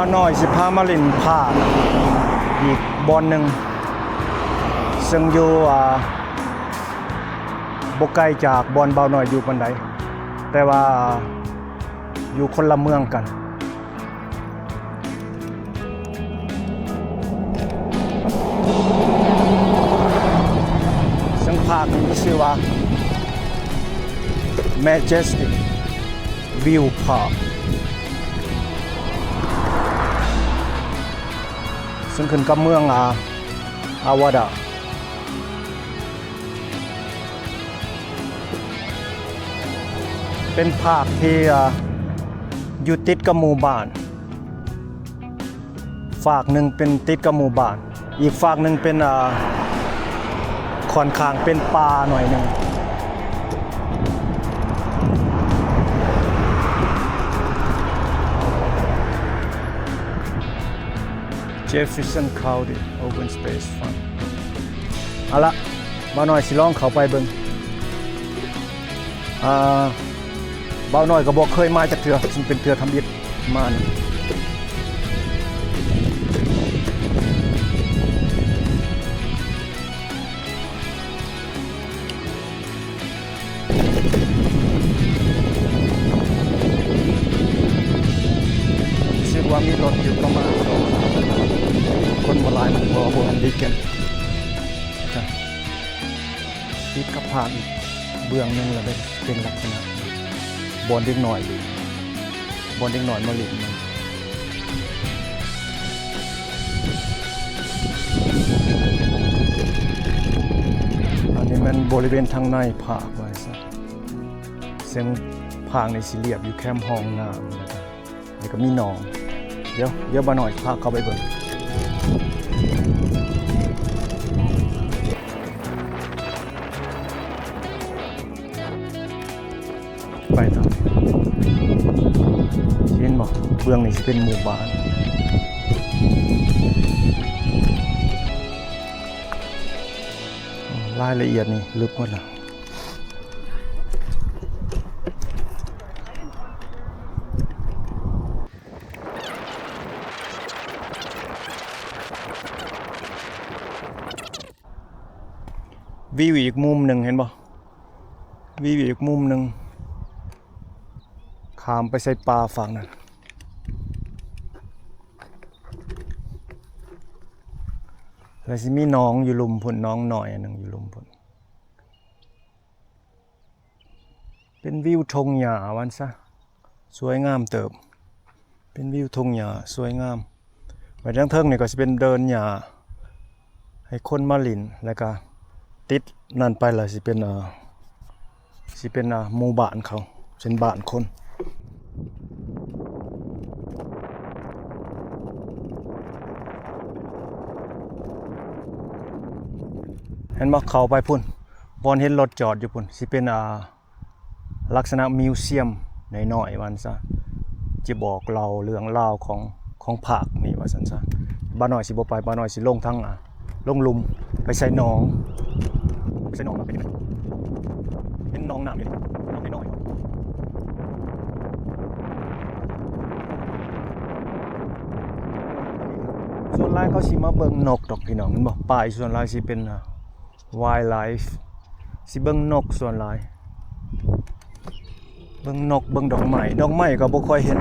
าวน้อยสิพามาเล่นภาคอีกบอลหนึ่งซึ่งอยู่บ่ไกลจากบอลบ่าวน้อยอยู่ปานใดแต่ว่าอยู่คนละเมืองกันซึ่งภาคนี้มีชื่อว่า Majestic View Park ซึ่งขึ้นกับเมืองอาวาดาเป็นภาคที่อยู่ติดกับหมู่บ้านฝากหนึ่งเป็นติดกับหมู่บ้านอีกฝากหนึ่งเป็นค่อนข้างเป็นป่าหน่อยหนึ่งJefferson County Open Space Fund เอาละบ่าวน้อยสิลองเข้าไปเบิ่งบ่าวน้อยก็บอกเคยมาจากเทือซึ่งเป็นเทือทำอิฐมานี่รู้สึกว่ามีรถอยู่ประมาณคนมาหลายมันบ่อันดีกันติดกับภาคอีกเบื้องหนึงแล้วเป็นลักษณะบอลเด็กหน่อยดูบอลเด็กหน่อยมาหลินมันอันนี้มันบริเวณทางในภาคไว้ซะเส้นภาคในสี่เหลี่ยมอยู่แคมป์ห้องน้ำนะครับแล้วก็มีหนองเดี๋ยวบ่าวน้อยพาเข้าไปเบิ่งไปทางเห็นบ่เบื้องนี้สิเป็นหมู่บ้านรายละเอียดนี่ลึกหมดแล้ววิวอีกมุมหนึ่งเห็นบ่วิวอีกมุมหนึ่งข้ามไปใส่ป่าฝั่งนั้นแล้วสิมีน้องอยู่ลุมพุ่นน้องหน่อยอันนึงอยู่ลุมพุ่นเป็นวิวทงหญ้าวันซะสวยงามเติบเป็นวิวทงหญ้าสวยงามไว้ทางเทิงนี่ก็สิเป็นเดินหญ้าให้คนมาเล่นแล้วก็ติดนั่นไปล่ะสิเป็นหมู่บ้านเขาเป็นบ้านคนเห็นบ่เข้าไปพุ่นบอนเห็นรถจอดอยู่พุ่นสิเป็นลักษณะมิวเซียมน้อยๆวันซะจะบอกเราเรื่องราวของภาคนี่ว่าซั่นซะบ่าวน้อยสิบ่ไปบ่าวน้อยสิลงทางลงหลุมไปใส่หนองไปใส่หนองมันเป็นยังไงเป็นหนองน้ำอยู่นี่หนองน้อยๆส่วนหลายเขาสิมาเบิ่งนกดอกพี่น้องมันบ่ป้ายส่วนหลายสิเป็นwildlife สิเบิ่งนกส่วนหลายเบิ่งนกเบิ่งดอกไม้ก็บ่ค่อยเห็น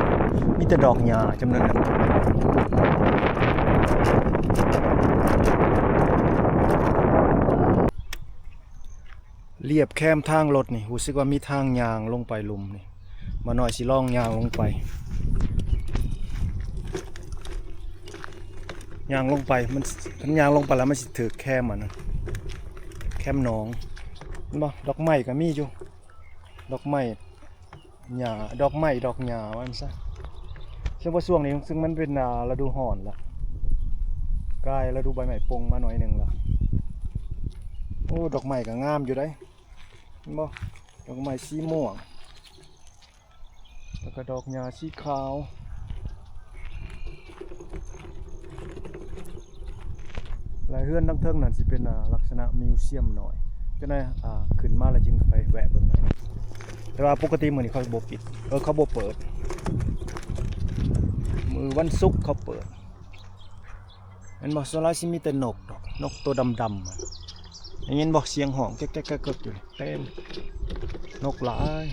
มีแต่ดอกหญ้าจำนวนนึงเรียบแคมทางรถนี่รู้สึกว่ามีทางยางลงไปหลุมนี่มาหน่อยสิลองยางลงไปยางลงไปมันยางลงไปแล้วมันสิถือแคมนะแคมหนองเห็นบ่ดอกไม้ก็มีอยู่ดอกไม้หญ้าดอกไม้ดอกหญ้าว่าซั่นซะซึ่งว่าช่วงนี้ซึ่งมันเป็นฤดูร้อนละใกล้ฤดูใบไม้ปลงมาหน่อยนึงละโอ้ดอกไม้ก็งามอยู่ได้เห็นบ่ดอกไม้สีม่วงแล้วก็ดอกหญ้าสีขาวหลายเฮือนทั้งเทิงนั่นสิเป็นลักษณะมิวเซียมหน่อยจังได๋ขึ้นมาแล้วจึงไปแวะเบิ่งได้แต่ว่าปกติมื้อนี้เขาบ่ปิดเขาบ่เปิดมื้อ มือวันศุกร์เขาเปิดเห็นบอกส่วนหลายสิมีแต่นกดอกนกตัวดำๆอะอย่างนี้บอกเสียงห้องแก๊กๆๆอยู่เต็มนกหลาย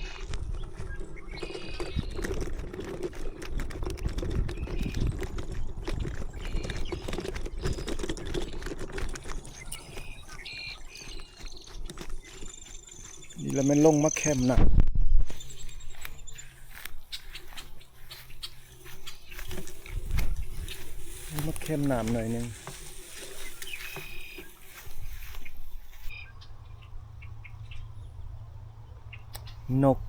นี่แล้วมันลงมาแคมป์นะมาแคมป์น้ำหน่อยนึงนก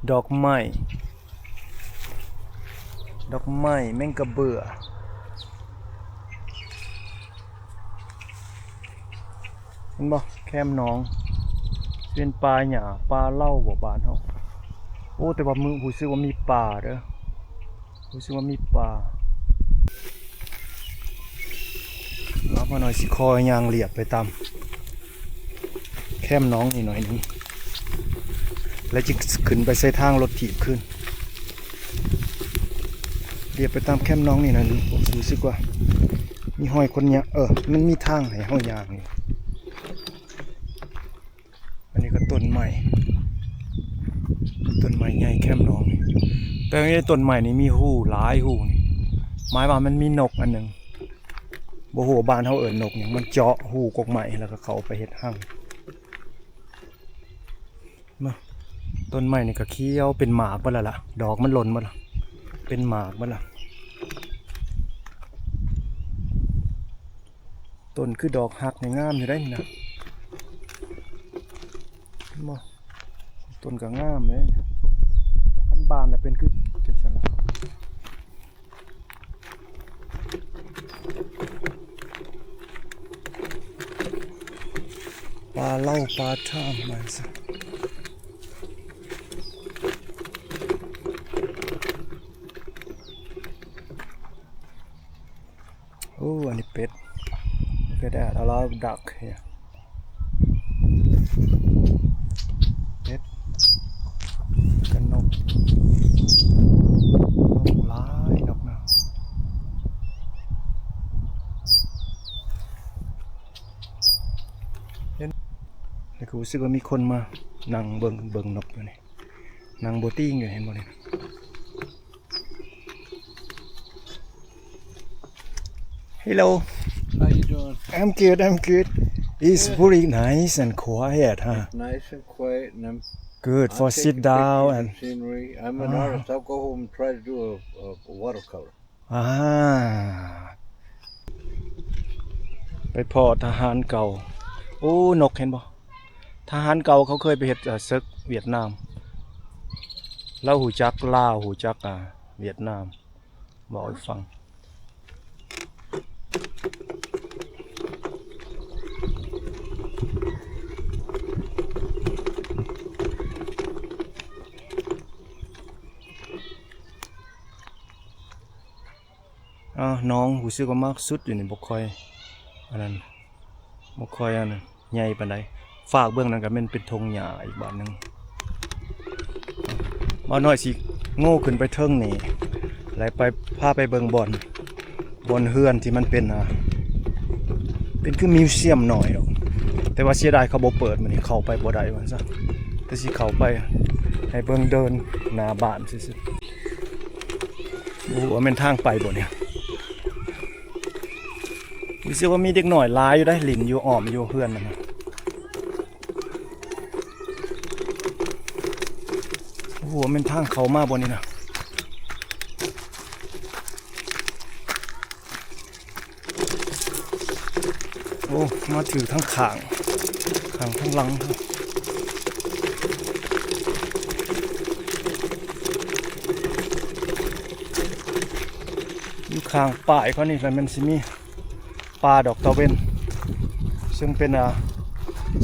ดอกไม้แมงกะเบื่อเห็นบ่แคมป์น้องเป็นปลาหญ้าปลาเล่าบ่บ้านเฮาโอ้แต่ว่ามือรู้สึกว่ามีปลาเด้อรู้สึกว่ามีปลาเอามาหน่อยสิคอยยางเรียบไปตามแคมป์น้องนี่หน่อยนึงแล้วจะขึ้นไปใส่ทางรถถีบขึ้นเรียบไปตามแคมป์น้องนี่นะผมรู้สึกว่ามีห้อยคนเนี้ยมันมีทางให้เฮายางนี่อันนี้ก็ต้นใหม่ใหญ่แคมป์น้องนี่แต่ในต้นใหม่นี่มีหูหลายหูนี่หมายว่ามันมีนกอันหนึ่งบ่ฮู้บ้านเฮาเอิ้นนกหยังมันเจาะหูกกใหม่แล้วก็เข้าไปเฮ็ดหั่งมาต้นไม้นี่ก็เขียวเป็นหมากเบิดแล้วล่ะดอกมันหล่นหมดแล้วเป็นหมากเบิดแล้วต้นคือดอกหักนี่งามอยู่ได้นี่นะมาต้นก็งามเลยอันบานน่ะเป็นคือจังซั่นล่ะปลาเล่าปลาท่ามมันซะโอ้อันนี้เป็ดat a lot of duck here เป็ดกันนกหลายนกนะเห็นแล้วก็รู้สึกว่ามีคนมานั่งเบิ่งนกอยู่นี่นั่งโบติ้งอยู่เห็นบ่นี่Hello. How you doing? I'm good. It's very nice and quiet, huh? Nice and quiet, and Good for sit down and scenery. I'm an artist. I'll go home and try to do a watercolor. ไปพอทหารเก่าโอ้นกเห็นบ่ทหารเก่าเขาเคยไปเฮ็ดศึกเวียดนามแล้วหูจักลาวหูจักเวียดนามบอกให้ฟังน้องหูซื้อก็มากสุดอยู่นี่บ่ค่อยอันนั้นบ่ค่อยอันนั้นใหญ่ปานใดฝากเบื้องนั้นก็แม่นเป็นธงหญ้าอีกบาทนึงมาหน่อยสิโง่ขึ้นไปเทิงนี่แล้วไปพาไปเบิ่งบ่อนเฮือนที่มันเป็นคือมิวเซียมหน่อยดอกแต่ว่าเสียดายเขาบ่เปิดมันนี่เข้าไปบ่ได้ว่าซะแต่สิเข้าไปให้เบิ่งเดินหน้าบ้านซื่อๆโอ้ว่าแม่นทางไปบ่เนี่ยรู้สึกว่ามีเด็กหน่อยหลายอยู่ได้หลินอยู่อ้อมอยู่เพื่อนมันนะโอ้โหมันทางเขามาบนนี้นะโอ้มาถือทั้งขางทั้งหลังอยู่ข้างป่ายเขานี่แล้วมันสิมีปลาดอกตะเวนซึ่งเป็น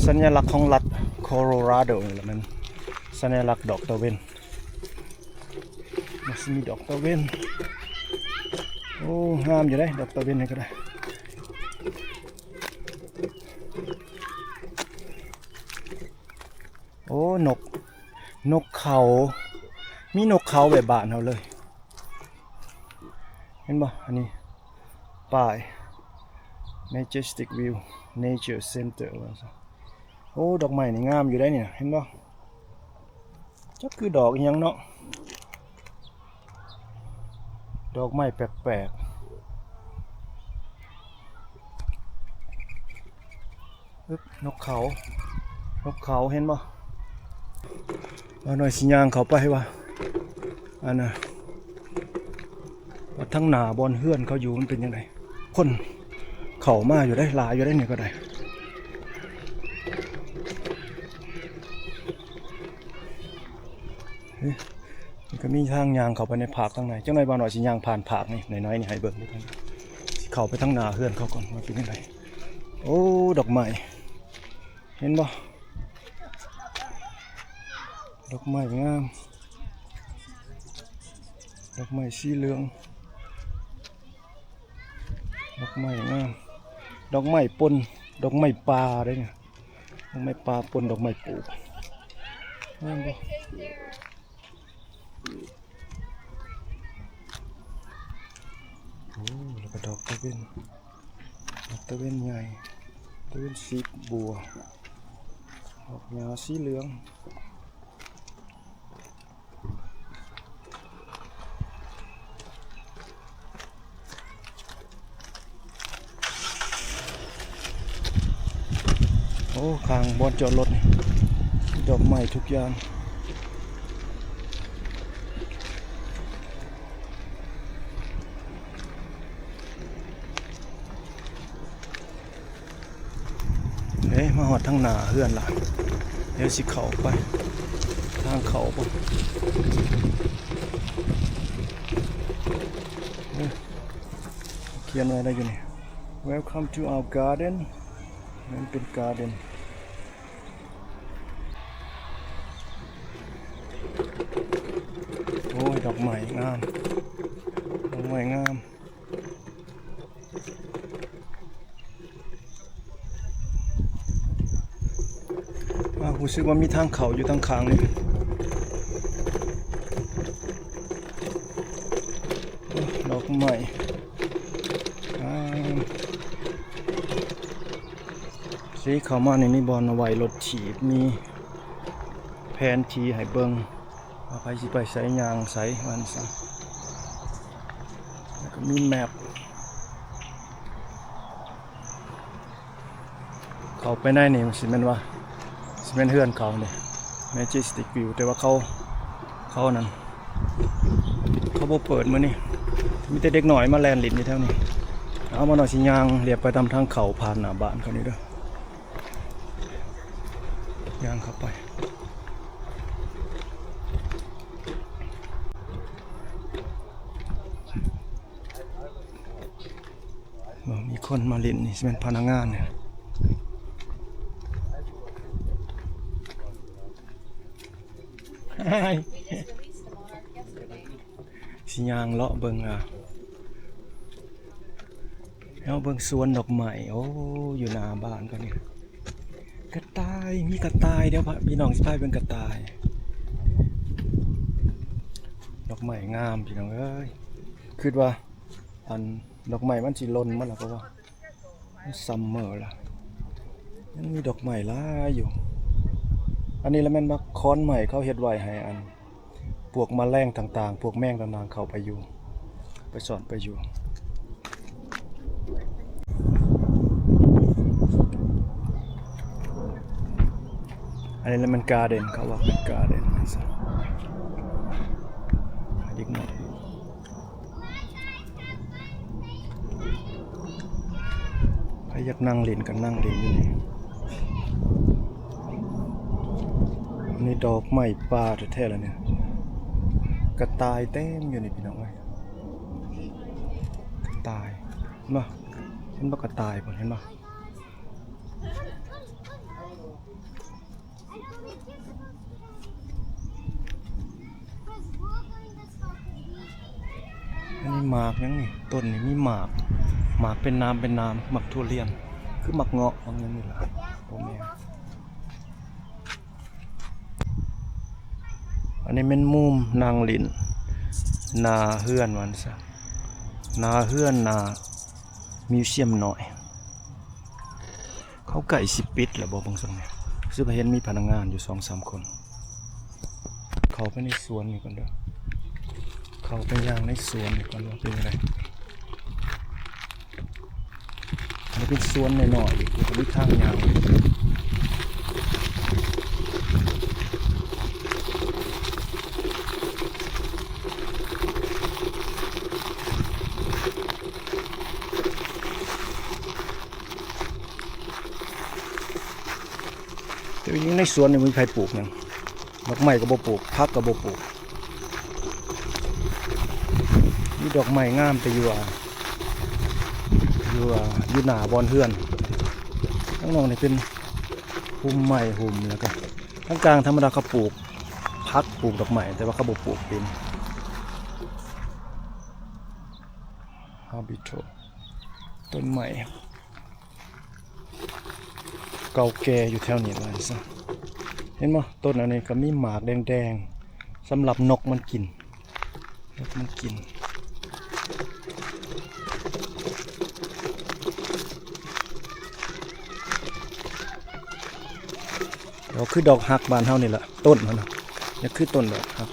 สัญลักษณ์ของรัฐโคโลราโดนี่แหละมันสัญลักษณ์ดอกตะเวนมันมีดอกตะเวนโอ้งามอยู่ได้ดอกตะเวนนี่ก็ได้โอ้นกเขามีนกเขาแบบบ้านเราเลย เห็นบ่อันนี้ป้าย Majestic View Nature Center ว่าซะโอ้ดอกไม้นี่งามอยู่ได้เนี่ยเห็นบ่จักคือดอกอีหยังเนาะดอกไม้แปลกๆอึ๊บนกเขาเห็นบ่เอาหน่อยสิย่างเขาไปว่าอันน่ะว่าทั้งหน้าบอนเฮือนเขาอยู่มันเป็นยังไงคนเข้ามาอยู่ได้หลายอยู่ได้เนี่ยก็ได้มันก็มีทางยางเข้าไปในผากข้างในจังไดบ่หน่อยสิย่างผ่านผากนี่น้อยๆนี่ให้เบิ่งดูกันสิเข้าไปทางหน้าเฮือนเขาก่อนว่าเป็นยังไงโอ้ดอกไม้เห็นบ่ดอกไม้งามดอกไม้สีเหลืองดอกไม้งามดอกไม้ปนดอกไม้ป่าได้เนี่ยดอกไม้ป่าปนดอกไม้ปลูกงามบ่โอ้แล้วก็ดอกตะเวนใหญ่ตะเวนสีบัวดอกหญ้าสีเหลืองโอ้ข้างบอนจอดรถนี่ดอกไม้ทุกอย่างมาหอดทางหน้าเฮือนล่ะเดี๋ยวสิเข้าไปทางเขาบ่เขียนไว้ได้อยู่นี่ Welcome to our garden นั่นเป็นการ์เด้นโอ้ยดอกไม้งามดอกไม้งามรู้สึกว่ามีทางเขาอยู่ทางข้างนี่ดอกไม้สีเข้ามาในมีบอลเอาไว้รถถีบมีแผนที่ให้เบิ่งว่าไปสิไปไสยางไสวันซะแล้วก็มีแมปเข้าไปในนี่สิแม่นว่าสิแม่นเฮือนเขาเนี่ย Majestic View แต่ว่าเขานั่นเขาบ่เปิดมื้อนี้มีแต่เด็กหน่อยมาแล่นเล่นอยู่แถวนี้เอามาหน่อยสิย่างเรียบไปตามทางเขาผ่านหน้าบ้านเขานี่เด้อย่างเข้าไปมีคนมาเล่นนี่เป็นพนักงานเนี่ยสิย่างเลาะเบิ่งแล้วเบิ่งสวนดอกไม้โอ้อยู่หน้าบ้านก็นี่กระต่ายมีกระต่ายเดี๋ยวพี่น้องสิพาเป็นกระต่ายดอกไม้งามพี่น้องเอ้ยคิดว่าอันดอกไม้มันสิล้นมันล่ะเพราะว่าซัมเมอร์ล่ะยังมีดอกไม้หลายอยู่อันนี้แล้วแม่นว่าค้อนใหม่เขาเฮ็ดไว้ให้อันพวกแมลงต่างๆพวกแมงต่างๆเข้าไปอยู่ไปซ่อนไปอยู่อันนี้แล้วมันการ์เด้นเขาว่าเป็นการ์เด้นอีกหน่อยใครอยากนั่งเล่นกันนั่งเล่นอยู่นี่อันนี้ดอกไม้ป่าแท้ๆแล้วเนี่ยกระต่ายเต็มอยู่นี่พี่น้องเอ้ยกระต่ายมาเห็นบ่กระต่ายบ่เห็นบ่อันนี้หมากยังนี่ต้นนี่มีหมากเป็นน้ำหมากทุเรียนคือหมากเงาะบางอย่างนี่ล่ะบ่แม่นอันนี้เป็นมุมนางลินนาเฮือนวันซะ นาเฮือนนามิวเซียมหน่อยเขาไก่สิปิดแล้วบ่บางส่วนเนี่ยซึ่งเห็นมีพนักงานอยู่ 2-3 คนเขาไปในสวนนี่ก่อนเด้อเขาไปย่างในสวนนี่ก่อนว่าเป็นอะไรมันเป็นสวนหน่อยๆอยู่มีทางยาวแต่ว่าในสวนนี่มีใครปลูกหยังดอกไม้ก็บ่ปลูกผักก็บ่ปลูกมีดอกไม้งามแต่อยู่หน้าบอนเฮือนข้างนอกนี่เป็นหุ่มไม้หุ่มแล้วก็ข้างกลางธรรมดาเขาปลูกผักปลูกดอกไม้แต่ว่าเขาบ่ปลูกเป็นฮาบิโตต้นไม้เก่าแก่อยู่แถวนี้ว่าซะเห็นบ่ต้นอันนี้ก็มีหมากแดงๆสำหรับนกมันกินเดี๋ยวคือดอกฮักบ้านเฮานี่แหละต้นมันนี่คือต้นดอกฮัก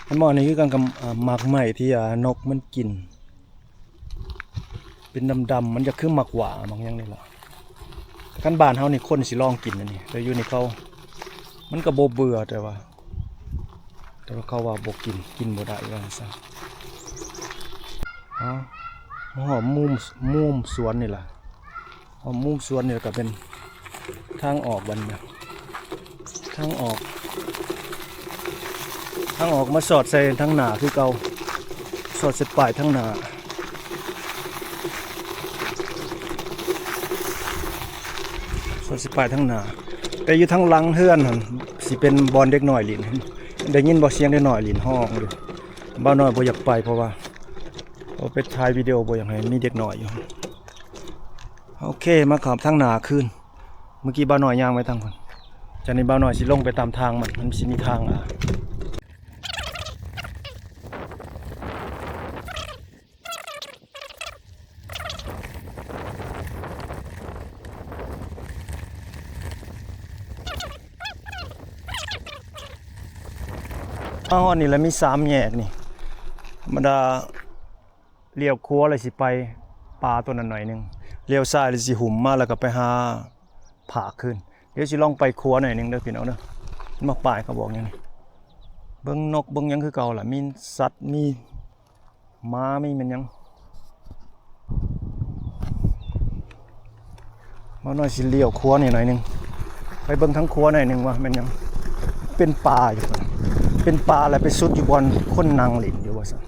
อันบ่นี่คือกันกับหมากไม้ที่นกมันกินเป็นดำๆมันจะคือหมากหว่าบางอย่างนี่ล่ะกันบ้านเฮานี่คนสิลองกินอันนี้แต่อยู่นี่เขามันก็บ่เบื่อแต่ว่าเขาว่าบ่กินบ่ได้ว่าซั่นอ๋อหอมมุมสวนนี่ล่ะหอมมุมสวนนี่ก็เป็นทางออกบัดนี้ทางออกมาสอดใส่ทางหน้าคือเก่าสอดใส่ปลายทางหน้าสอดใส่ปลายทางหน้าแต่อยู่ทางหลังเฮือนนั่นสิเป็นบอนเด็กน้อยหลินได้ยินบ่เสียงเด็กน้อยหลินห้องอยู่บ่าวน้อยบ่อยากไปเพราะว่าเอาไปถ่ายวิดีโอบ่อยากให้มีเด็กน้อยอยู่โอเคมาขับทางหน้าคืนเมื่อกี้บ่าวน้อยย่างไปทางพุ่นจากนี้บ่าวน้อยสิลงไปตามทางมันสิมีทางนี่แหละมี3แยกนี่ธรรมดาเลี้ยวขวาเลยสิไปป่าตัวนั้นหน่อยนึงเลี้ยวซ้ายเลยสิหุ่มมาแล้วก็ไปหาผาขึ้นเดี๋ยวสิลองไปขวาหน่อยนึงเด้อพี่น้องเด้อมาป่ายเขาบอกอย่างนี้เบิ่งนกเบิ่งหยังคือเก่าล่ะมีสัตว์มีม้ามีมันหยังมาหน่อยสิเลี้ยวขวาหน่อยนึงไปเบิ่งทั้งขวาหน่อยนึงว่ามันหยังเป็นป่าอยู่เป็นปลาอะไรไปสุดอยู่บนคนนางหลินอยู่ว่าสัน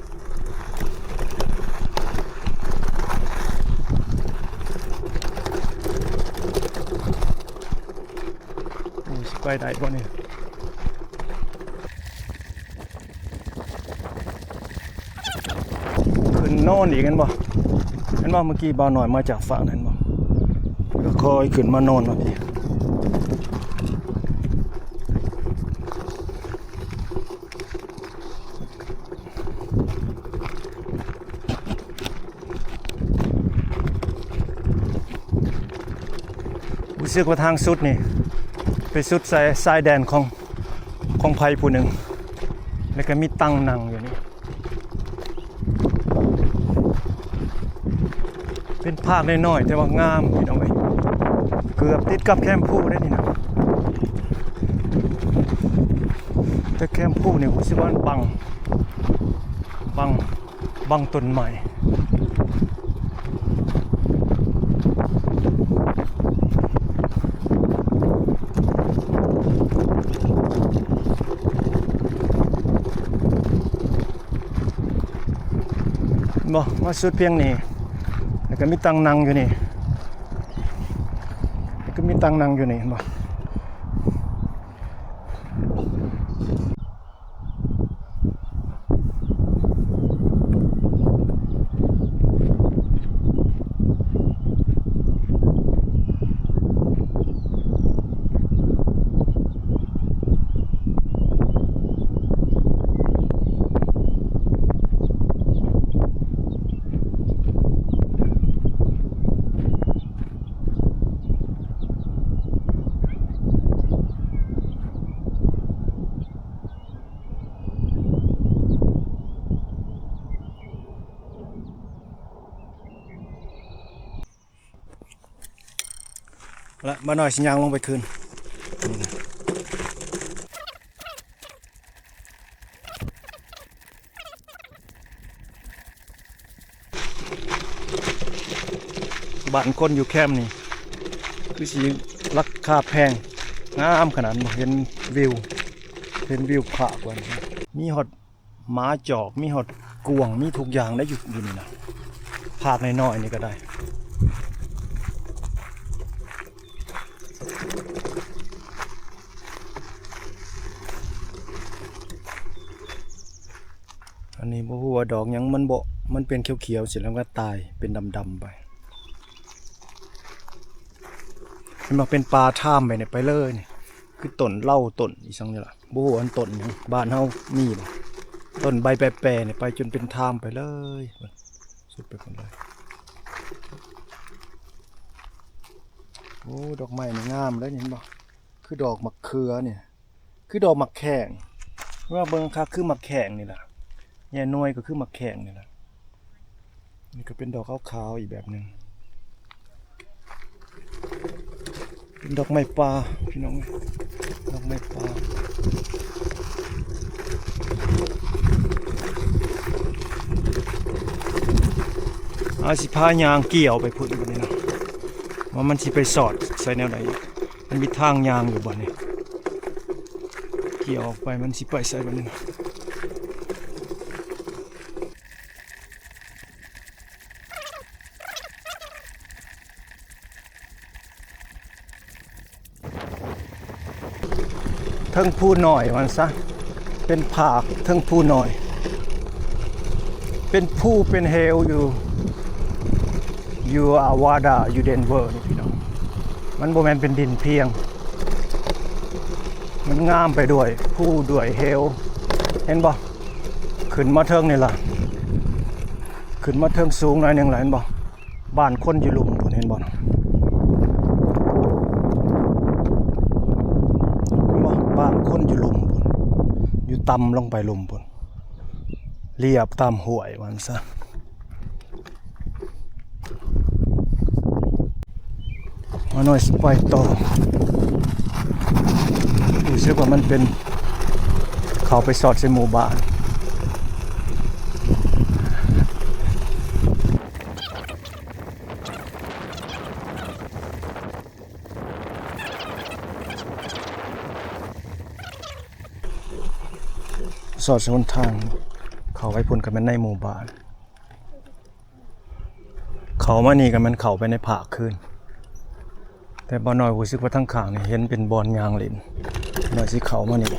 ไปได้บ่เนี่ยขึ้นโน่นอีกกันบ่เห็นบ่เมื่อกี้บ่าวหน่อยมาจากฝั่งนั้นบ่ก็คอยขึ้นมาโน่นมาพี่รู้สึกว่าทางสุดนี่ไปสุดสายแดนของไผ่ผู้หนึ่งแล้วก็มีตั้งนั่งอยู่นี่เป็นภาคน้อยๆแต่ว่างามพี่น้องเอ้ยเกือบติดกับแคมป์ผู้ได้นี่นะแต่แคมป์ผู้นี่รู้สึกว่าบังต้นไม้บ่มาสุดเพียงนี้แล้วก็มีตังนังอยู่นี่เห็นบ่ ละมาหน่อยสิยางลงไปคืนนี่นะบ้านคนอยู่แคมป์นี่คือสิราคาแพงงามขนาดบ่เห็นวิวผากว่านี่มีฮอดหมาจอกมีฮอดกวางมีทุกอย่างได้อยู่นี่นะภาคน้อยๆนี่ก็ได้อันนี้บ่ฮู้ว่าดอกหยังมันเป็นเขียวๆเสร็จแล้วก็ตายเป็นดำๆไปมันมาเป็นปลาท่ามไปเนี่ยไปเลยนี่คือต้นเหล้าต้นอีสังนี่ล่ะบ่ฮู้ว่าอันต้นหยังบ้านเฮามีบ่ต้นใบแปรๆเนี่ยไปจนเป็นท่ามไปเลยสุดไปหมดเลยโอ้ดอกไม้นี่งามแล้วเห็นบ่คือดอกมะเขือเนี่ยคือดอกมะแข้งว่าเบิ่งคักคือมะแข้งนี่ล่ะแย่น้อยก็คือมะแข้งนี่ล่ะนี่ก็เป็นดอกขาวๆอีกแบบนึงเป็นดอกไม้ป่าพี่น้องดอกไม้ป่าอาสิพายางเกี่ยวไปพุ่นบ่นี่นะว่ามันสิไปสอดใส่แนวใดมันมีทางยางอยู่บ่นี่เกี่ยวออกไปมันสิไปใส่บ่นี่นะเทิงผู้หน่อยมันซะเป็นผากเทิงผู้หน่อยเป็นผู้เป็นเฮลอยู่อาวาดาอยู่เดนเวอร์นี่พี่น้องมันบ่แม่นเป็นดินเพียงมันงามไปด้วยผู้ด้วยเฮลเห็นบ่ขึ้นมาเทิงนี่ล่ะขึ้นมาเทิงสูงหน่อยนึงล่ะเห็นบ่บ้านคนอยู่หลุมพุ่นเห็นบ่บ้านคนอยู่หลุมพุ่นอยู่ต่ำลงไปหลุมพุ่นเรียบตามห้วยมันซะมาหน่อยสิไปต่อรู้สึกว่ามันเป็นเขาไปสอดใส่หมู่บ้านสอดใส่หนทางเขาไปพุ่นกันมันในหมู่บ้านเขามานี่กันมันเข้าไปในผาคืนแต่บ่น้อยรู้สึกว่าทั้งข้างนี่เห็นเป็นบอนยางเล่นหน่อยสิเขามานี่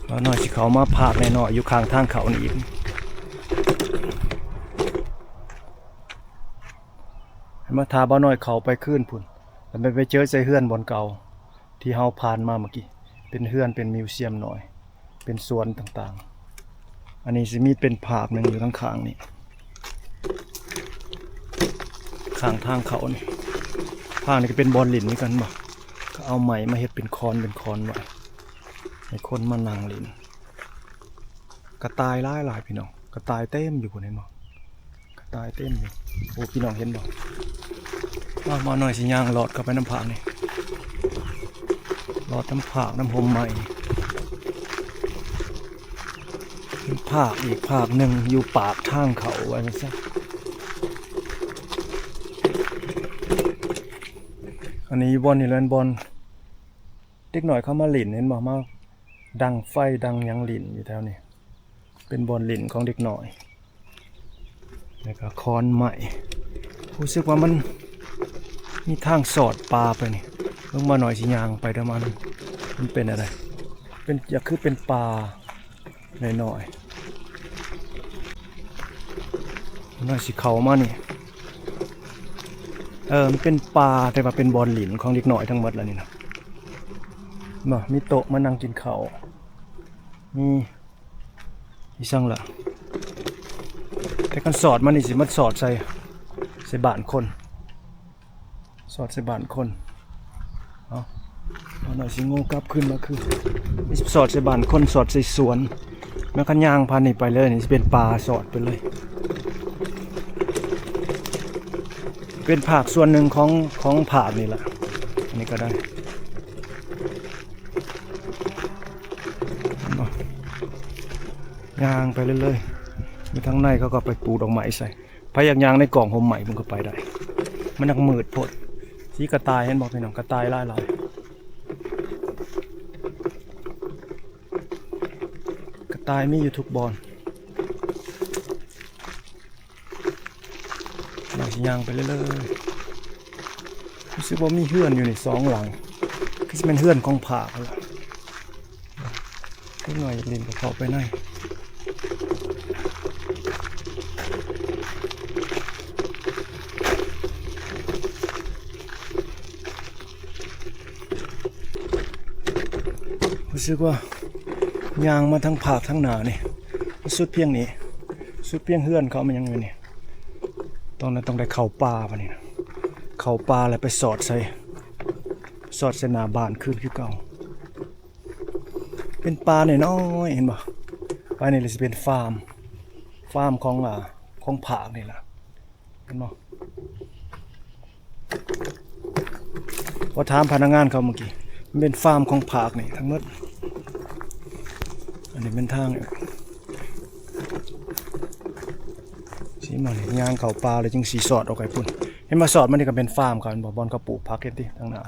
บ่น้อยสิเขามาผากในหน่อยอยู่ข้างทางเขานี่อีกให้มาทาบ่น้อยเขาไปคืนพุ่นแล้วไปเจอใส่เฮือนบอนเก่าที่เฮาผ่านมาเมื่อกี้เป็นเฮือนเป็นมิวเซียมหน่อยเป็นสวนต่างๆอันนี้สิมีเป็นภาพหนึ่งอยู่ข้างๆนี่ข้างทางเขานี่ภาพนี้ก็เป็นบอลลินนี่กันบ่ก็เอาไม้มาเฮ็ดเป็นคอนไว้ให้คนมานั่งลินกระต่ายหลายพี่น้องกระต่ายเต็มอยู่พุ่นเห็นบ่กระต่ายเต็มอยู่โอ้พี่น้องเห็นบ่มาหน่อยสิย่างหลอดเข้าไปน้ำผานี่หลอดน้ำผากน้ำหมใหม่ภาคอีกภาคหนึ่งอยู่ปากทางเขาไว้ซะอันนี้บอลนี่เล่นบอลเด็กหน่อยเข้ามาหลินเห็นบอกมาดังไฟดังยังหลินอยู่แถวนี้เป็นบอลหลินของเด็กหน่อยแล้วก็คอนใหม่รู้สึกว่ามันมีทางสอดปลาไปนี่ลงมาหน่อยสิยางไปเดี๋ยวมันเป็นอะไรเป็นอยากคือเป็นปลาหน่อยสิเขามานี่มันเป็นปลาแต่ว่าเป็นบอลหลินของเด็กหน่อยทั้งหมดแล้วนี่นะมีโต๊ะมานั่งกินข้าวมีสั่งละแต่กันสอดมันนี่สิมันสอดใส่บ้านคนสอดใส่บ้านคนเอาหน่อยสิงูกลับขึ้นมาคือสอดใส่บ้านคนสอดใส่สวนแม้กันย่างพันนี่ไปเลยนี่จะเป็นปลาสอดไปเลย เป็นผักส่วนหนึ่งของผักนี่แหละอันนี้ก็ได้ย่างไปเรื่อยๆมีทั้งในเขาก็ไปปลูกดอกไม้ใส่พายางในกล่องโฮมใหม่มันก็ไปได้มันนักมืดโพดสีกระต่ายเห็นบอกพี่น้องกระต่ายหลายกระต่ายมีอยู่ทุกบอนเราสิย่างไปเรื่อยๆรู้สึกว่ามีเฮือนอยู่ใน2 หลังคือจะเป็นเฮือนของผากแล้วก็หน่อยลินก็เข้าไปในรู้สึกว่ายางมาทั้งผากทั้งหนานี่สุดเพียงนี้สุดเพียงเฮือนเขามันยังอยู่นี่ตอนนั้นต้องได้เข่าป่าปะนี่นะเข่าป่าแล้วไปสอดใส่หน้าบ้านคืนคือเก่าเป็นป่าหน่อยๆเห็นบ่ป่านี่เลยจะเป็นฟาร์มของผากนี่แหละเห็นบ่ว่าถามพนักงานเขาเมื่อกี้มันเป็นฟาร์มของผากนี่ทั้งหมดอันนี้เป็นทางสีมันยางเขาปลาเลยจึงสีสอดออกไปพุ่นเห็นมาสอดมันนี่ก็เป็นฟาร์มกันบอกบอลกระปูพักเห็นดิทางหน้า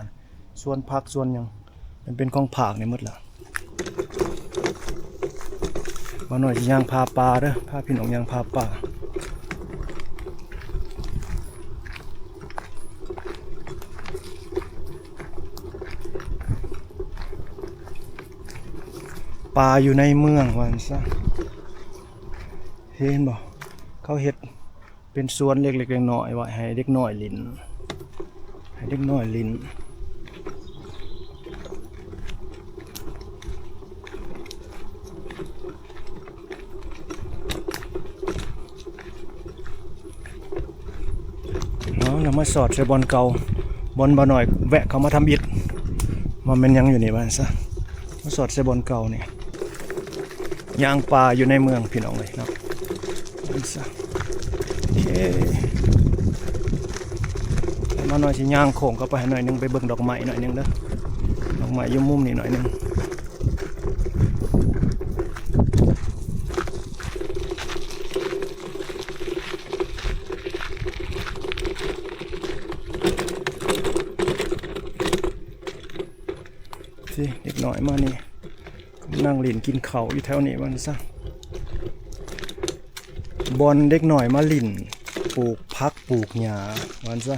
ส่วนพักส่วนยังมันเป็นของผากนี่หมดละมาหน่อยยางพาปลาเด้อพาพี่น้องยางพาปลาปลาอยู่ในเมืองวันซะเห็นบ่เขาเฮ็ดเป็นสวนเล็กๆน้อยๆไว้ให้เด็กน้อยลิ้นแล้วมาสอดใส่บอลเก่าบอลบ่หน่อยแวะเขามาทำอิฐมันเป็นยังอยู่นี่บ้านซะมาสอดใส่บอลเก่านี่ยางปลาอยู่ในเมืองพี่น้องเลยเนาะบ้านซะโอเคมาหน่อยสิย่างโค้งเข้าไปหน่อยนึงไปเบิ่งดอกไม้หน่อยนึงเด้อดอกไม้อยู่มุมนี่หน่อยนึงสิเด็กหน่อยมานี่นั่งเล่นกินข้าวอยู่แถวนี้มันซะบอลเด็กหน่อยมาลิ่นปลูกพักปลูกหญ้าวันซะ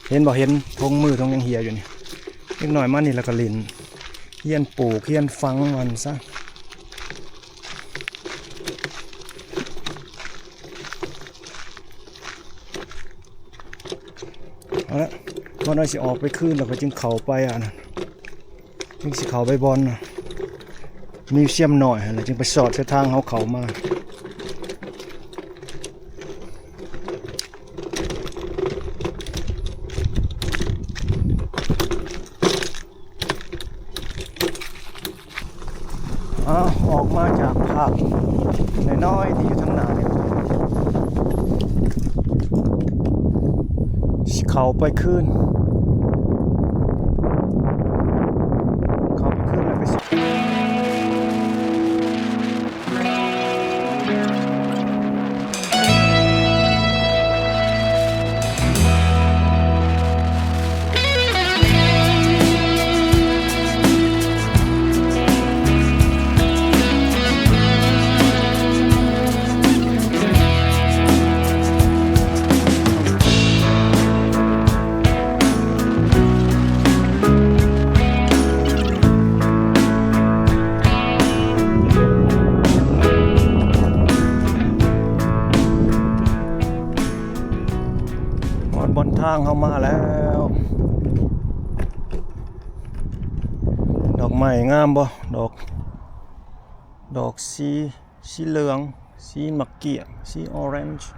เห็นบ่เห็นทงมือทงยังเหียอยู่นี่เด็กหน่อยมานี่แล้วก็ลิ่นเฮียนปลูกเฮียนฟังวันซะเอาละบอลน้อยสิออกไปคืนแล้วก็จึงเข้าไปนะจึงสิเข้าไปบอลมิวเซียมหน่อยแล้วจึงไปสอดเส้นทางเขามาออกมาจากภาพน้อยๆที่อยู่ทางหน้าเนี่ยเขาไปขึ้นแล้วไปสิบนทางเข้ามาแล้วดอกไม้งามบ่ดอกสีเหลืองสีมะเกี่ยสีออเรนจ์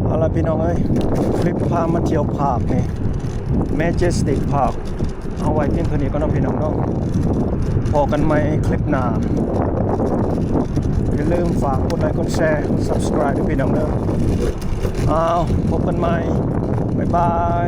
เอาล่ะพี่น้องเอ้ยคลิปพามาเที่ยวพาร์คนี่ Majestic Park เอาไว้เพียงเท่านี้ก็น้องพี่น้องเนาะพอกันไหมคลิปหน้าอย่าลืมฝากกดไลค์กดแชร์กด subscribe ด้วยพี่น้องเด้ออ้าวพบกันใหม่บ๊ายบาย